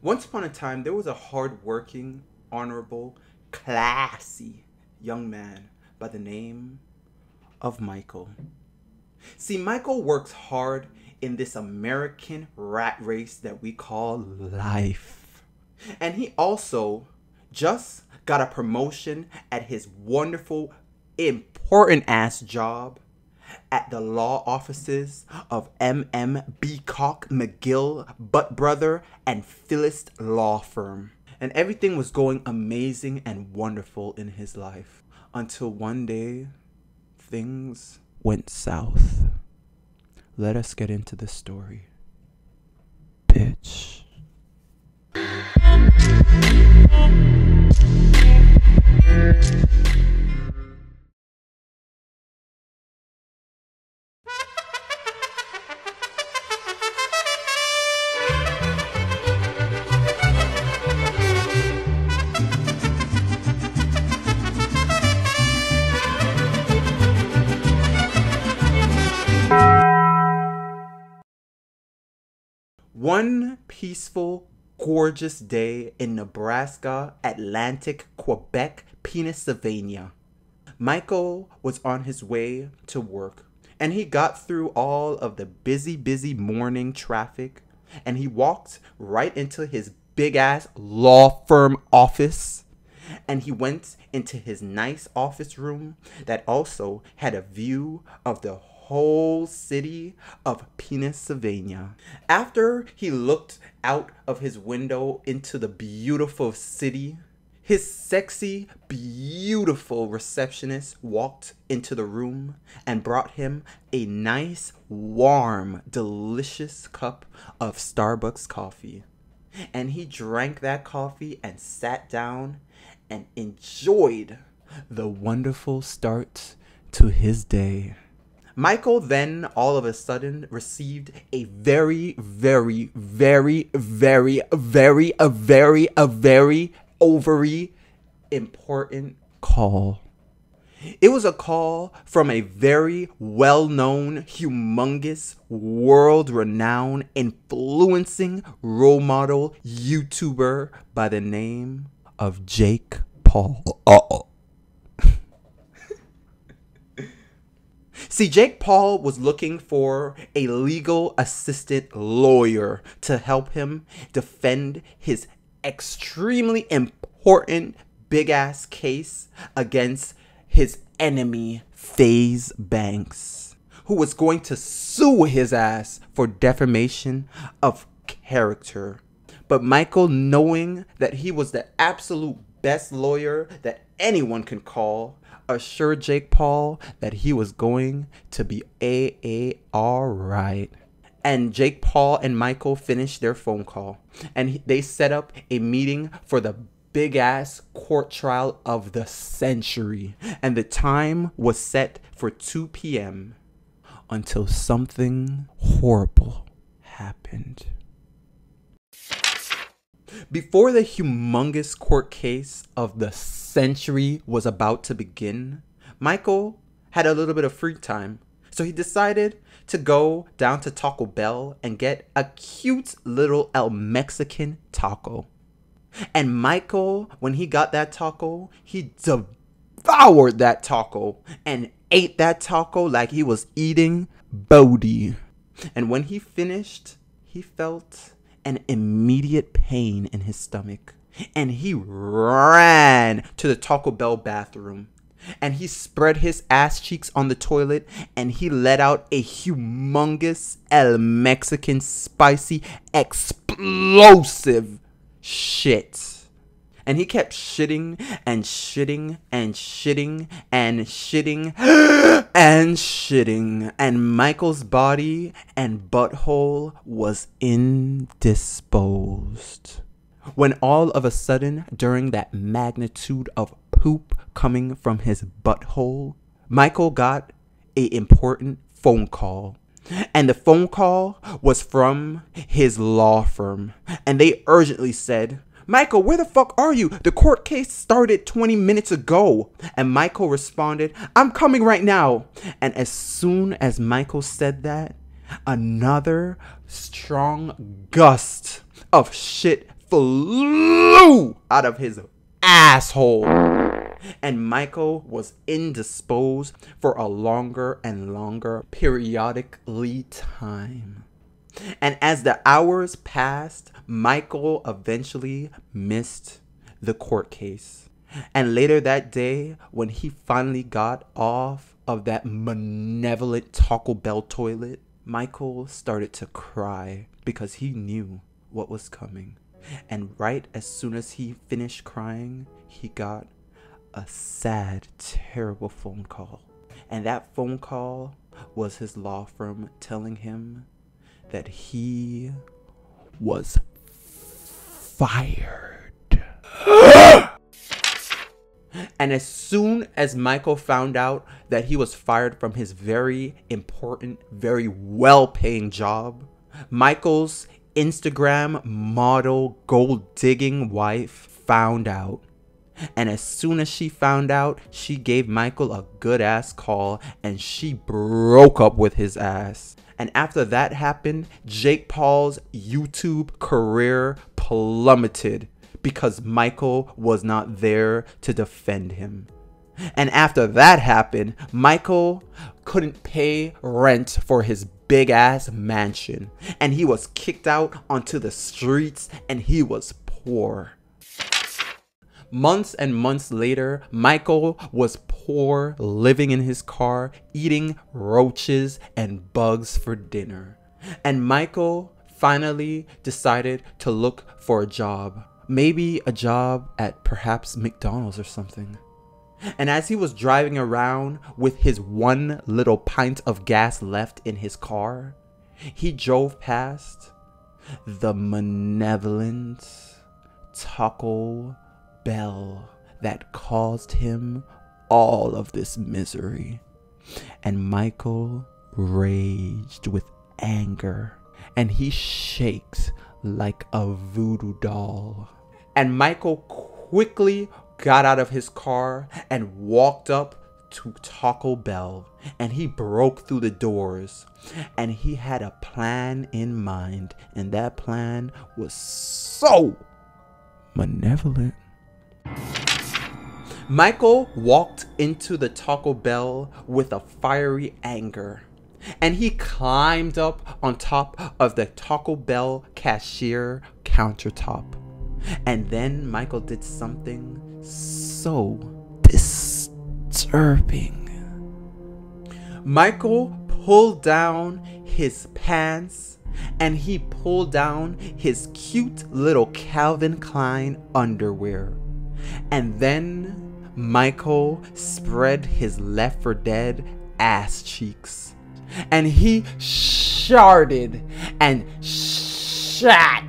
Once upon a time, there was a hard-working, honorable, classy young man by the name of Michael. See, Michael works hard in this American rat race that we call life. And he also just got a promotion at his wonderful, important ass job at the law offices of M.M. Beacock, McGill, Butt Brother, and Phyllis Law Firm. And everything was going amazing and wonderful in his life. Until one day, things went south. Let us get into the story. Bitch. One peaceful, gorgeous day in Nebraska, Atlantic, Quebec, Pennsylvania. Michael was on his way to work, and he got through all of the busy morning traffic, and he walked right into his big-ass law firm office, and he went into his nice office room that also had a view of the whole city of Pennsylvania. After he looked out of his window into the beautiful city, his sexy, beautiful receptionist walked into the room and brought him a nice, warm, delicious cup of Starbucks coffee. And he drank that coffee and sat down and enjoyed the wonderful start to his day. Michael then all of a sudden received a very overly important call. It was a call from a very well-known, humongous, world-renowned, influencing role model YouTuber by the name of Jake Paul. See, Jake Paul was looking for a legal assistant lawyer to help him defend his extremely important big-ass case against his enemy, Faze Banks, who was going to sue his ass for defamation of character. But Michael, knowing that he was the absolute best lawyer that anyone can call, assured Jake Paul that he was going to be alright. And Jake Paul and Michael finished their phone call, and they set up a meeting for the big ass court trial of the century. And the time was set for 2 p.m. until something horrible happened. Before the humongous court case of the century was about to begin, Michael had a little bit of free time. So he decided to go down to Taco Bell and get a cute little El Mexican taco. And Michael, when he got that taco, he devoured that taco and ate that taco like he was eating Bodhi. And when he finished, he felt an immediate pain in his stomach, and he ran to the Taco Bell bathroom, and he spread his ass cheeks on the toilet, and he let out a humongous El Mexican spicy explosive shit. And he kept shitting and shitting and shitting and shitting and shitting. And Michael's body and butthole was indisposed. When all of a sudden, during that magnitude of poop coming from his butthole, Michael got an important phone call. And the phone call was from his law firm. And they urgently said, "Michael, where the fuck are you? The court case started 20 minutes ago." And Michael responded, "I'm coming right now." And as soon as Michael said that, another strong gust of shit flew out of his asshole. And Michael was indisposed for a longer and longer periodically time. And as the hours passed, Michael eventually missed the court case. And later that day, when he finally got off of that malevolent Taco Bell toilet, Michael started to cry because he knew what was coming. And right as soon as he finished crying, he got a sad, terrible phone call. And that phone call was his law firm telling him that he was fired. And as soon as Michael found out that he was fired from his very important, very well-paying job, Michael's Instagram model gold-digging wife found out. And as soon as she found out, she gave Michael a good-ass call and she broke up with his ass. And after that happened, Jake Paul's YouTube career plummeted because Michael was not there to defend him. And after that happened, Michael couldn't pay rent for his big-ass mansion. And he was kicked out onto the streets and he was poor. Months and months later, Michael was poor, living in his car, eating roaches and bugs for dinner. And Michael finally decided to look for a job. Maybe a job at perhaps McDonald's or something. And as he was driving around with his one little pint of gas left in his car, he drove past the malevolent Taco Bell that caused him all of this misery. And Michael raged with anger and he shakes like a voodoo doll. And Michael quickly got out of his car and walked up to Taco Bell, and he broke through the doors, and he had a plan in mind, and that plan was so malevolent. Michael walked into the Taco Bell with a fiery anger, and he climbed up on top of the Taco Bell cashier countertop. And then Michael did something so disturbing. Michael pulled down his pants and he pulled down his cute little Calvin Klein underwear. And then Michael spread his Left 4 Dead ass cheeks. And he sharded and shat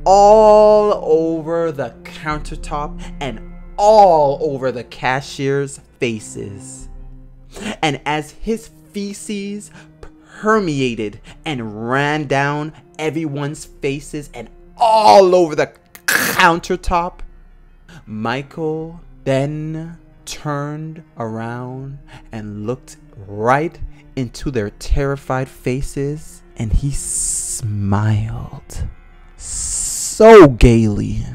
all over the countertop and all over the cashier's faces. And as his feces permeated and ran down everyone's faces and all over the countertop, Michael then turned around and looked right into their terrified faces, and he smiled so gaily.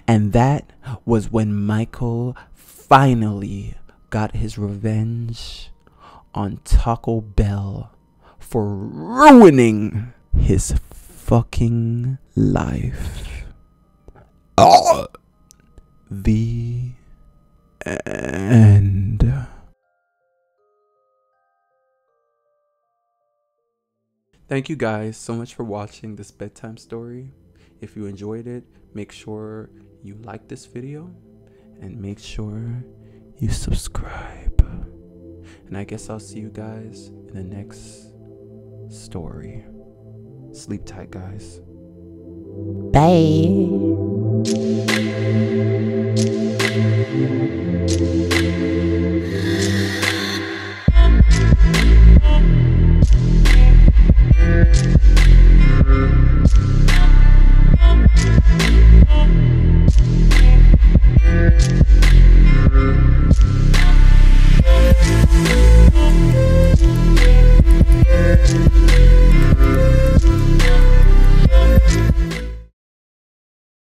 And that was when Michael finally got his revenge on Taco Bell for ruining his fucking life. The end. Thank you guys so much for watching this bedtime story. If you enjoyed it, make sure you like this video and make sure you subscribe. And I guess I'll see you guys in the next story. Sleep tight, guys. Bye.